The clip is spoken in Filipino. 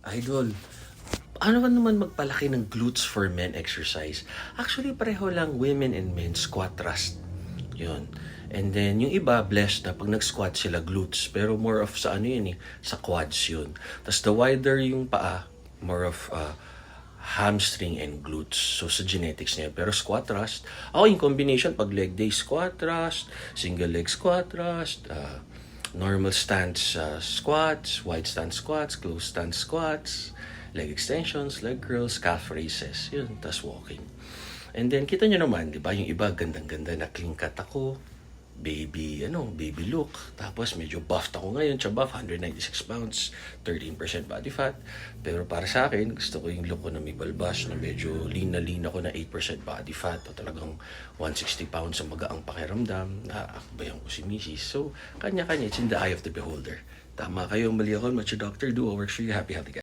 Idol, ano ba naman magpalaki ng glutes for men exercise? Actually, pareho lang women and men squat thrust. Yun. And then, yung iba, blessed na pag nag-squat sila glutes. Pero more of sa ano yun eh, sa quads yun. Tapos the wider yung paa, more of hamstring and glutes. So, sa genetics niya. Pero squat thrust, ako in combination, pag leg day squat thrust, single leg squat thrust, normal stance squats, wide stance squats, close stance squats, leg extensions, leg curls, calf raises. Yun, tas walking. And then, kita nyo naman, di ba, yung iba, gandang-ganda na clean cut ako. Baby look. Tapos, medyo buffed ako ngayon. Buff, 196 pounds, 13% body fat. Pero para sa akin, gusto ko yung look ko na may balbas, na medyo lean ako na 8% body fat. O talagang 160 pounds ang magaang pakiramdam. Naakbayan ko si Mrs. So, kanya-kanya, it's in the eye of the beholder. Tama kayo, mali ako, what your doctor do, what works for you, happy, healthy guys.